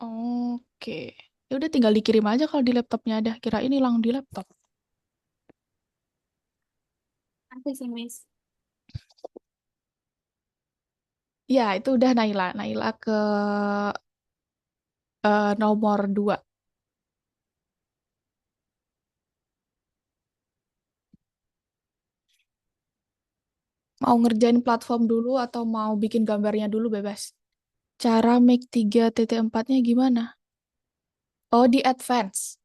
Oke. Ya udah tinggal dikirim aja kalau di laptopnya ada. Kirain hilang di laptop. Ada sih, Miss. Ya, itu udah Naila. Naila ke nomor 2. Mau ngerjain platform dulu atau mau bikin gambarnya dulu bebas. Cara make 3.4-nya gimana? Oh, di advance.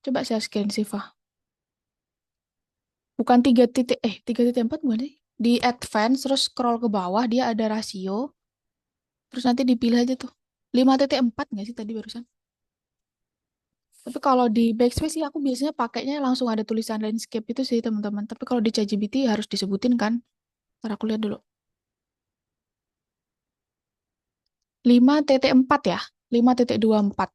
Coba share screen, Siva. Bukan 3.4 bukan sih? Di advance, terus scroll ke bawah, dia ada rasio. Terus nanti dipilih aja tuh. 5.4 nggak sih tadi barusan? Tapi kalau di Backspace sih aku biasanya pakainya langsung ada tulisan landscape itu sih teman-teman. Tapi kalau di ChatGPT harus disebutin kan. Ntar aku lihat dulu. 5.4 ya? 5.24.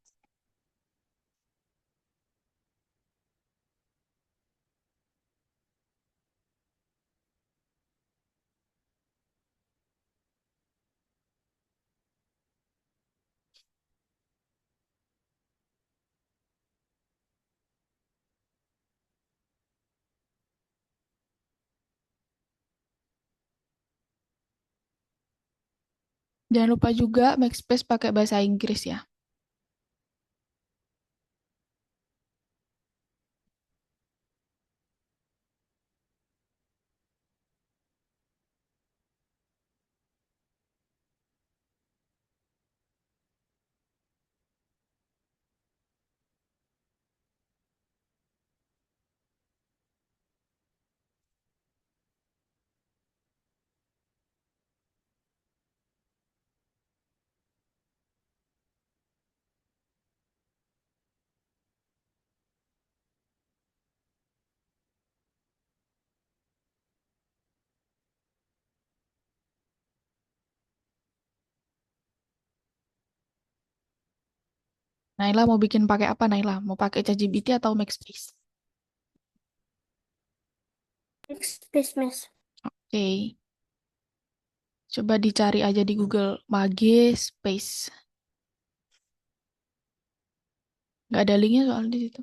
Jangan lupa juga Backspace pakai bahasa Inggris ya. Naila mau bikin pakai apa Naila? Mau pakai ChatGPT atau Backspace? Space, Miss. Oke. Coba dicari aja di Google Mage Space. Nggak ada linknya soalnya di situ.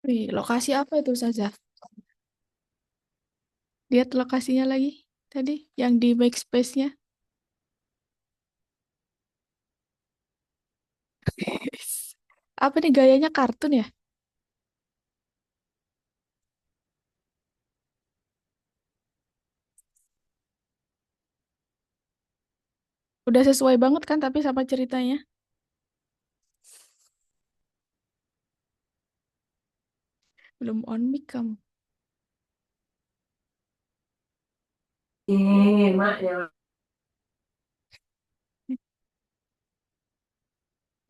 Wih, lokasi apa itu saja? Lihat lokasinya lagi tadi yang di backspace-nya. Apa nih gayanya kartun ya? Udah sesuai banget kan tapi sama ceritanya. Belum on mic kamu. Mak ya.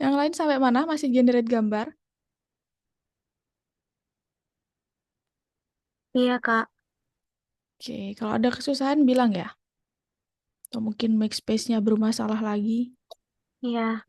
Yang lain sampai mana? Masih generate gambar? Iya, Kak. Oke, kalau ada kesusahan bilang ya. Atau mungkin make space-nya bermasalah lagi. Iya.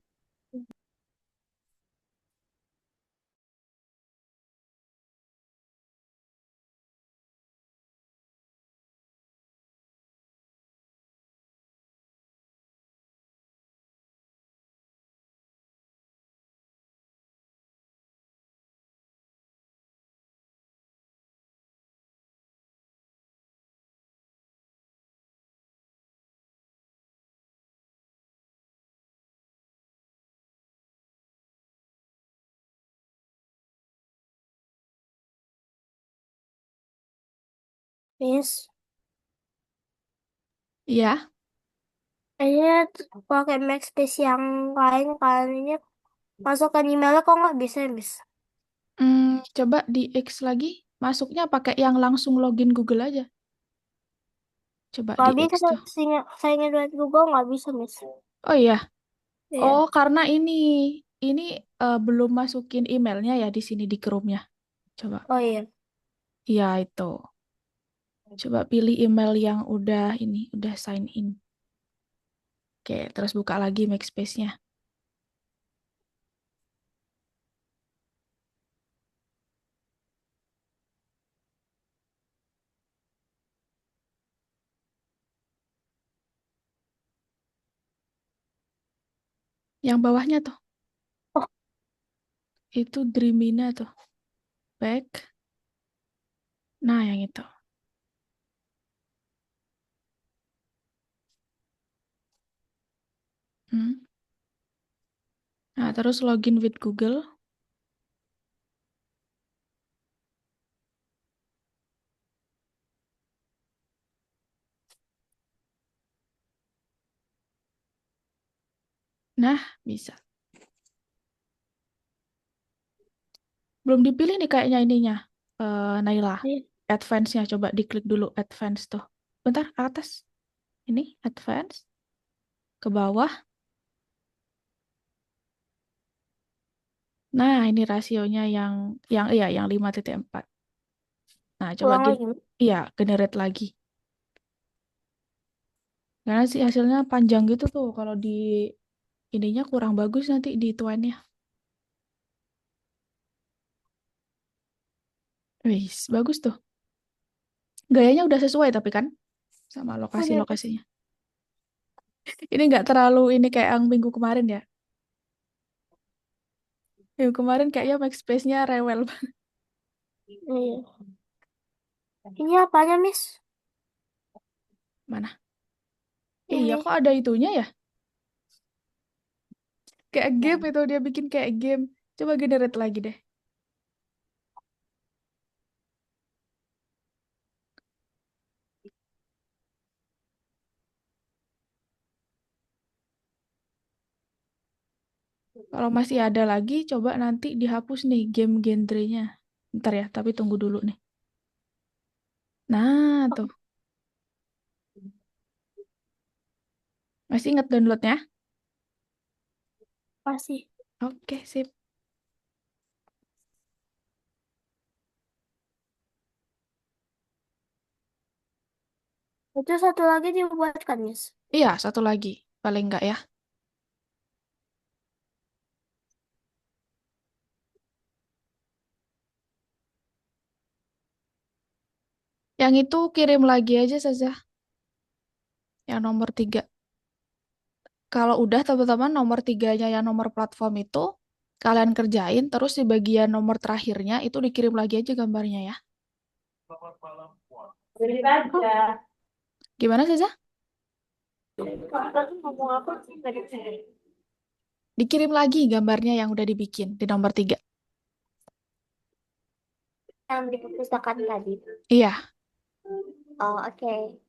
Miss, Iya. kayaknya pakai Maxspace yang lain kayaknya masukkan emailnya kok nggak bisa, Miss. Coba di X lagi. Masuknya pakai yang langsung login Google aja. Coba di Nggak X bisa, tuh. saya ngeliat Google nggak bisa, Miss. Oh iya. Oh, Iya. karena ini belum masukin emailnya ya di sini di Chrome-nya. Coba. Oh iya. Iya itu. Coba pilih email yang udah sign in. Oke, terus buka lagi Maxspace-nya. Yang bawahnya tuh, Oh, itu Dreamina tuh. Back. Nah, yang itu. Hmm. Nah, terus login with Google. Nah, bisa. Belum dipilih nih kayaknya ininya. Naila. iya. Advance-nya. Coba diklik dulu advance tuh. Bentar, atas. Ini, advance. Ke bawah. Nah, ini rasionya yang iya, yang 5,4. Nah, coba Ulang lagi. iya, generate lagi. Karena sih hasilnya panjang gitu tuh. Kalau di ininya kurang bagus nanti di tuannya. Wih, bagus tuh. Gayanya udah sesuai tapi kan sama Udah. lokasi-lokasinya. Ini nggak terlalu ini kayak yang minggu kemarin ya. Minggu kemarin kayaknya Maxspace-nya rewel banget. Iya. Ini apanya, Miss? Mana? Iya, Ini. kok ada itunya ya? Kayak game itu dia bikin kayak game. Coba generate lagi deh. Kalau masih ada lagi, coba nanti dihapus nih game genrenya. Ntar ya, tapi tunggu dulu nih. Nah, tuh. Masih inget downloadnya? Masih. Oke, sip. Itu satu lagi dibuatkan, Miss. Iya, satu lagi. Paling enggak ya. Yang itu kirim lagi aja saja. Yang nomor 3. Kalau udah teman-teman nomor tiganya yang nomor platform itu, Kalian kerjain, terus di bagian nomor terakhirnya itu dikirim lagi aja gambarnya ya. Gimana Saza? Tadi ngomong apa sih tadi? Dikirim lagi gambarnya yang udah dibikin di nomor 3. Yang di perpustakaan tadi. Iya, Oh, oke.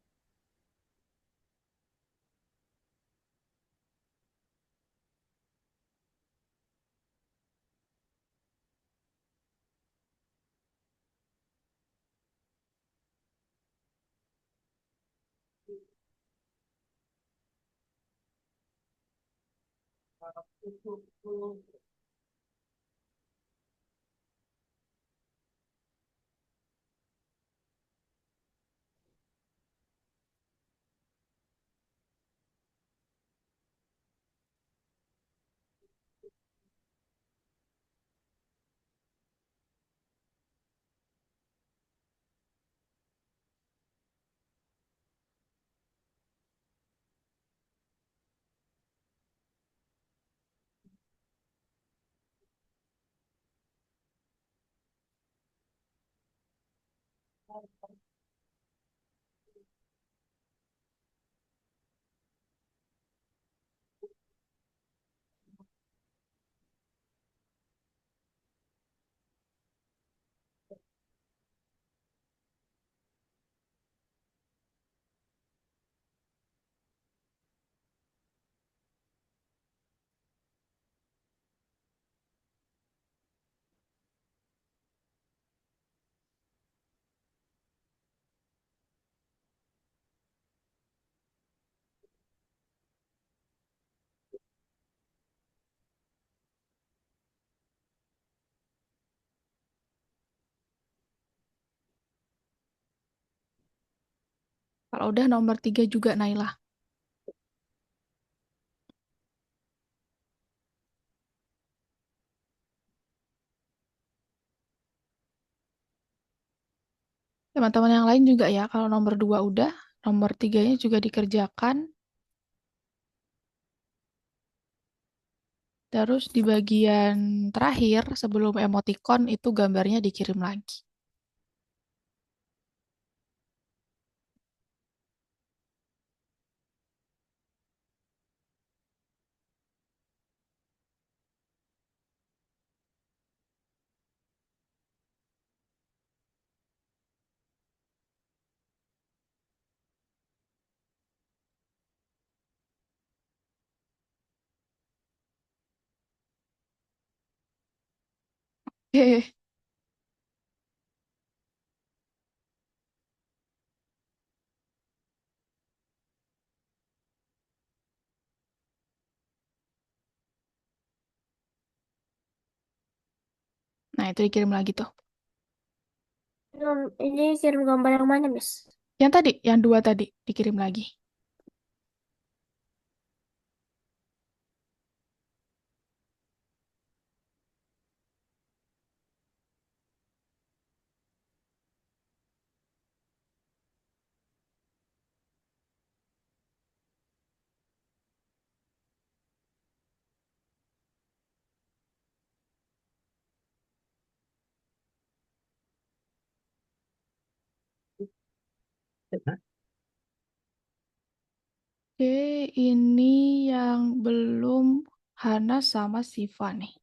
kalau udah nomor 3 juga Naila. Teman-teman yang lain juga ya, kalau nomor 2 udah, nomor 3-nya juga dikerjakan. Terus di bagian terakhir sebelum emoticon itu gambarnya dikirim lagi. Oke. Nah, itu dikirim lagi tuh. Ini kirim gambar yang mana, Miss? Yang tadi, yang 2 tadi dikirim lagi. Oke, ini yang belum Hana sama Siva nih.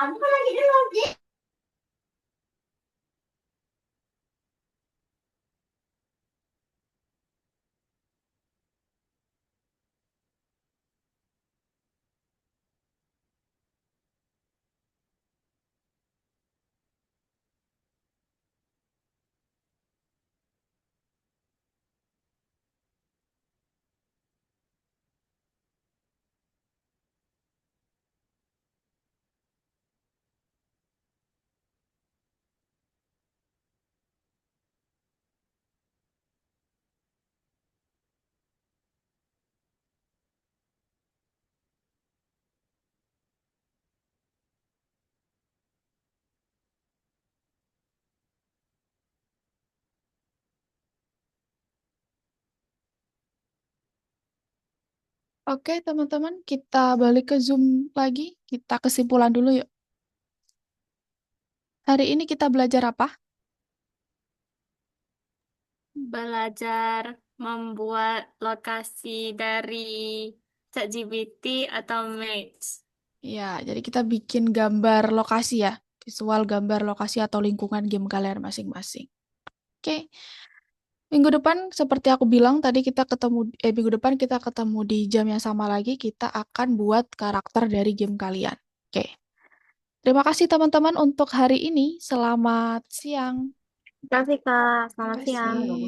Kamu kan lagi di lobby. Oke, teman-teman, kita balik ke Zoom lagi. Kita kesimpulan dulu yuk. Hari ini kita belajar apa? Belajar membuat lokasi dari ChatGPT atau Max. Ya, jadi kita bikin gambar lokasi ya. Visual gambar lokasi atau lingkungan game kalian masing-masing. Oke, minggu depan seperti aku bilang tadi minggu depan kita ketemu di jam yang sama lagi. Kita akan buat karakter dari game kalian. Oke, terima kasih teman-teman untuk hari ini. Selamat siang. Terima kasih, Kak. Terima Selamat siang. kasih.